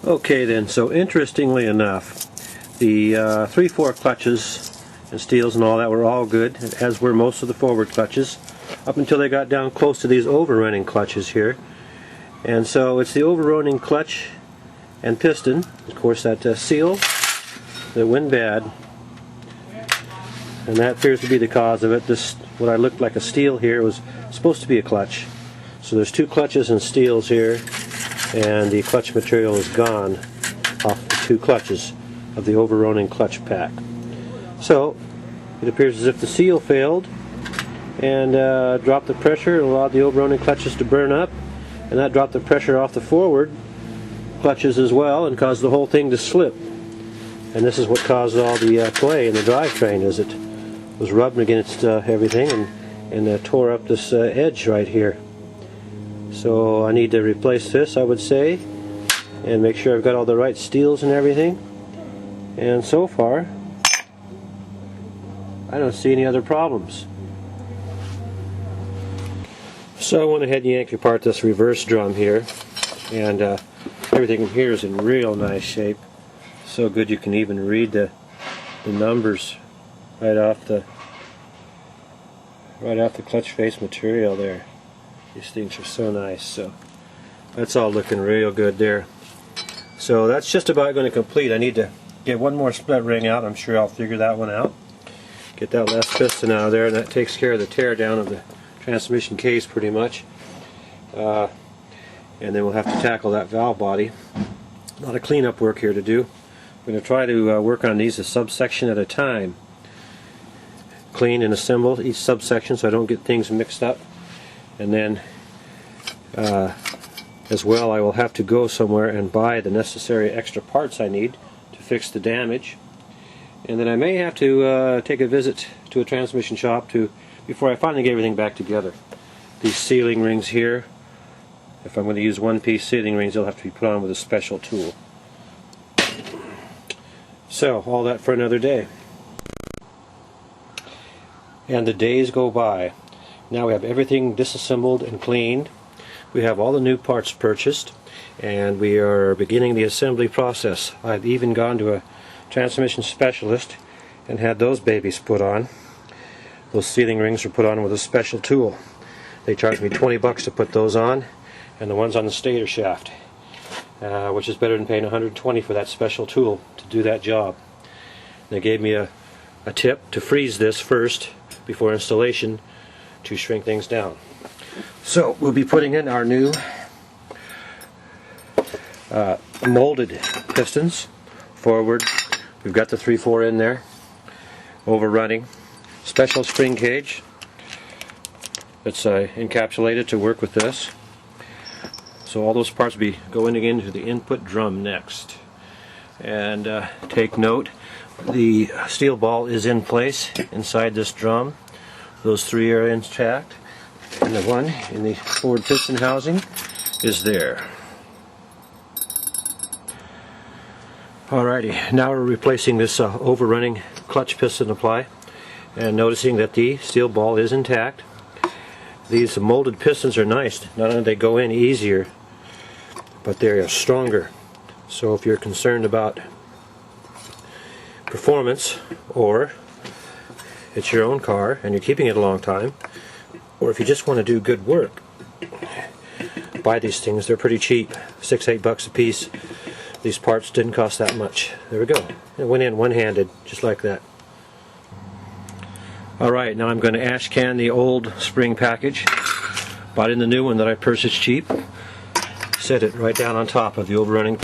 Okay then, so interestingly enough, the 3/4 clutches and steels and all that were all good, as were most of the forward clutches, up until they got down close to these overrunning clutches here. And so it's the overrunning clutch and piston, of course that seal, that went bad, and that appears to be the cause of it. This, what I looked like a steel here, was supposed to be a clutch. So there's 2 clutches and steels here, and the clutch material is gone off the 2 clutches of the overrunning clutch pack. So it appears as if the seal failed and dropped the pressure, and allowed the overrunning clutches to burn up, and that dropped the pressure off the forward clutches as well and caused the whole thing to slip. And this is what caused all the play in the drivetrain, as it was rubbing against everything and tore up this edge right here. So I need to replace this, I would say, and make sure I've got all the right steels and everything. And so far, I don't see any other problems. So I went ahead and yanked apart this reverse drum here, and everything in here is in real nice shape. So good you can even read the numbers right off the clutch face material there. These things are so nice. So that's all looking real good there. So that's just about going to complete. I need to get one more split ring out. I'm sure I'll figure that one out. Get that last piston out of there, and that takes care of the tear down of the transmission case pretty much. And then we'll have to tackle that valve body. A lot of cleanup work here to do. I'm going to try to work on these a subsection at a time. Clean and assemble each subsection so I don't get things mixed up. And then as well, I will have to go somewhere and buy the necessary extra parts I need to fix the damage. And then I may have to take a visit to a transmission shop before I finally get everything back together. These sealing rings here, if I'm going to use one-piece sealing rings, they'll have to be put on with a special tool. So, all that for another day. And the days go by. Now we have everything disassembled and cleaned. We have all the new parts purchased, and we are beginning the assembly process. I've even gone to a transmission specialist and had those babies put on. Those sealing rings are put on with a special tool. They charged me $20 to put those on, and the ones on the stator shaft, which is better than paying $120 for that special tool to do that job. They gave me a tip to freeze this first before installation to shrink things down. So we'll be putting in our new molded pistons forward. We've got the 3/4 in there, overrunning, special spring cage that's encapsulated to work with this. So all those parts will be going into the input drum next. And take note, the steel ball is in place inside this drum. Those 3 are intact, and the one in the forward piston housing is there. Alrighty, now we're replacing this overrunning clutch piston apply, and noticing that the steel ball is intact. These molded pistons are nice. Not only do they go in easier, but they are stronger. So if you're concerned about performance, or it's your own car and you're keeping it a long time, or if you just want to do good work, buy these things. They're pretty cheap, $6-8 a piece. These parts didn't cost that much. There we go. It went in one-handed, just like that. Alright, now I'm going to ash can the old spring package. Bought in the new one that I purchased cheap. Set it right down on top of the overrunning.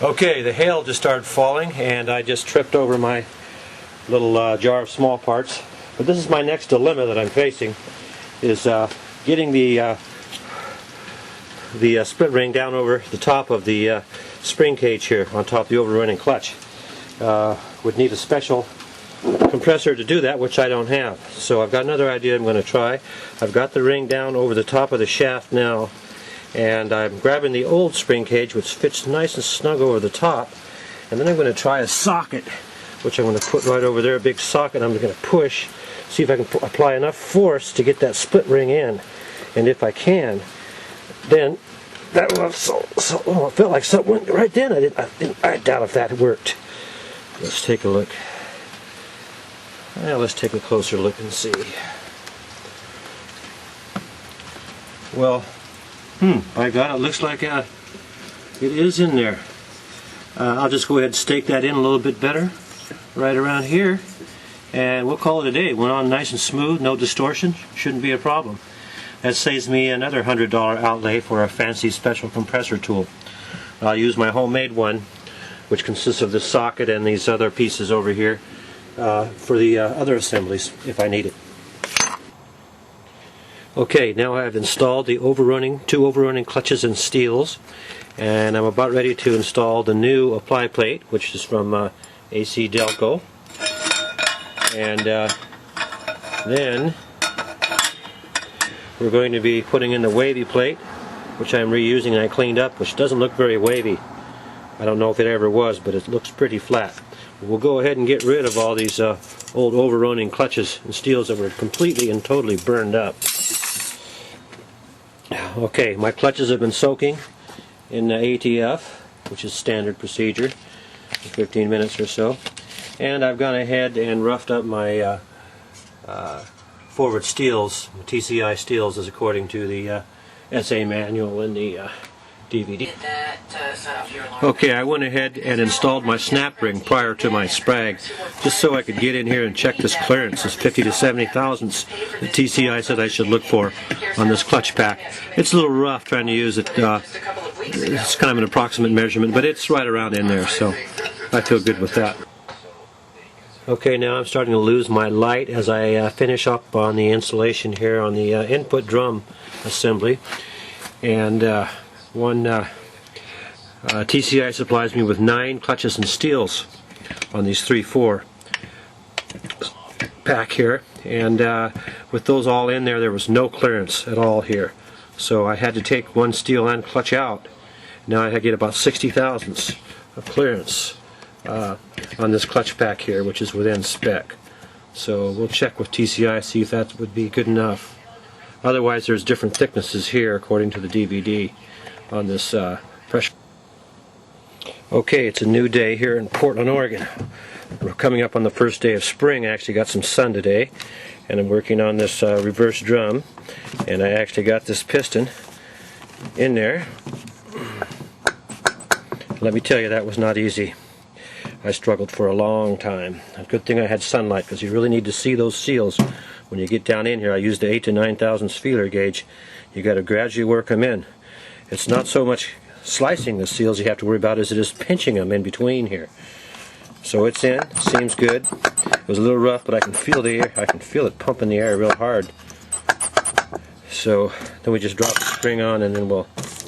Okay, the hail just started falling, and I just tripped over my little jar of small parts. But this is my next dilemma that I'm facing, is getting the split ring down over the top of the spring cage here on top of the overrunning clutch. Would need a special compressor to do that, which I don't have. So I've got another idea I'm going to try. I've got the ring down over the top of the shaft now, and I'm grabbing the old spring cage, which fits nice and snug over the top, and then I'm going to try a socket, which I'm going to put right over there, a big socket. I'm going to push, see if I can apply enough force to get that split ring in, and if I can, then that was oh, it felt like something went right then. I doubt if that worked. Let's take a look. Well, let's take a closer look and see. Well, by God, it looks like it is in there. I'll just go ahead and stake that in a little bit better, right around here, and we'll call it a day. Went on nice and smooth, no distortion, shouldn't be a problem. That saves me another $100 outlay for a fancy special compressor tool. I'll use my homemade one, which consists of this socket and these other pieces over here for the other assemblies if I need it. Okay, now I've installed the two overrunning clutches and steels, and I'm about ready to install the new apply plate, which is from AC Delco. And then we're going to be putting in the wavy plate, which I'm reusing and I cleaned up, which doesn't look very wavy. I don't know if it ever was, but it looks pretty flat. We'll go ahead and get rid of all these old overrunning clutches and steels that were completely and totally burned up. Okay, my clutches have been soaking in the ATF, which is standard procedure, 15 minutes or so. And I've gone ahead and roughed up my forward steels, TCI steels, as according to the SA manual in the DVD. Okay, I went ahead and installed my snap ring prior to my sprag, just so I could get in here and check this clearance, this 50 to 70 thousandths the TCI said I should look for on this clutch pack. It's a little rough trying to use it. It's kind of an approximate measurement, but it's right around in there, so I feel good with that. Okay, now I'm starting to lose my light as I finish up on the installation here on the input drum assembly. And one TCI supplies me with 9 clutches and steels on these 3/4 pack here, and with those all in there, there was no clearance at all here. So I had to take one steel and clutch out. Now I get about 60 thousandths of clearance on this clutch pack here, which is within spec. So we'll check with TCI, see if that would be good enough. Otherwise, there's different thicknesses here according to the DVD on this pressure. Okay, it's a new day here in Portland, Oregon. We're coming up on the first day of spring. I actually got some sun today, and I'm working on this reverse drum, and I actually got this piston in there. Let me tell you, that was not easy. I struggled for a long time. A good thing I had sunlight, because you really need to see those seals when you get down in here. I used the 8 to 9 thousandths feeler gauge. You got to gradually work them in. It's not so much slicing the seals you have to worry about as it is pinching them in between here. So it's in. Seems good. It was a little rough, but I can feel the air. I can feel it pumping the air real hard. So then we just drop the spring on, and then we'll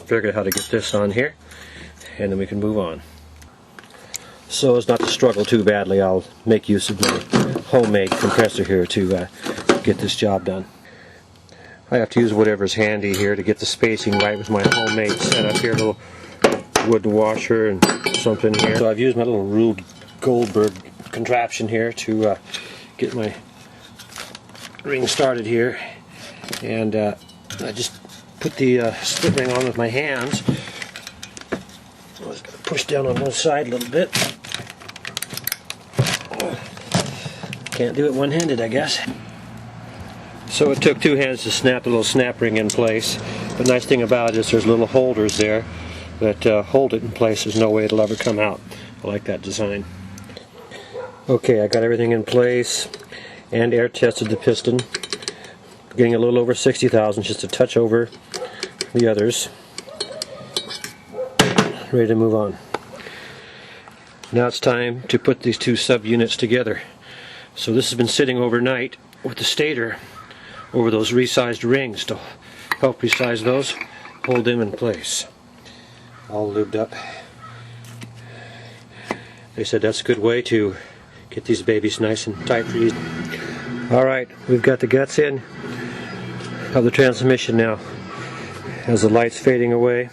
figure out how to get this on here, and then we can move on. So as not to struggle too badly, I'll make use of my homemade compressor here to get this job done. I have to use whatever's handy here to get the spacing right with my homemade setup here, a little wood washer and something here. So I've used my little Rube Goldberg contraption here to get my ring started here, and I just put the split ring on with my hands. So I was going to push down on one side a little bit. Can't do it one-handed, I guess. So it took 2 hands to snap the little snap ring in place. The nice thing about it is there's little holders there that hold it in place. There's no way it'll ever come out. I like that design. Okay, I got everything in place and air tested the piston. Getting a little over 60 thousandths, just a touch over the others. Ready to move on. Now it's time to put these 2 subunits together. So this has been sitting overnight with the stator over those resized rings to help resize those, hold them in place. All lubed up. They said that's a good way to get these babies nice and tight for you. Alright, we've got the guts in of the transmission now as the light's fading away.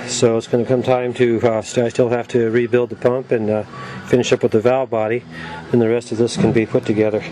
So it's going to come time to, I still have to rebuild the pump and finish up with the valve body, and the rest of this can be put together.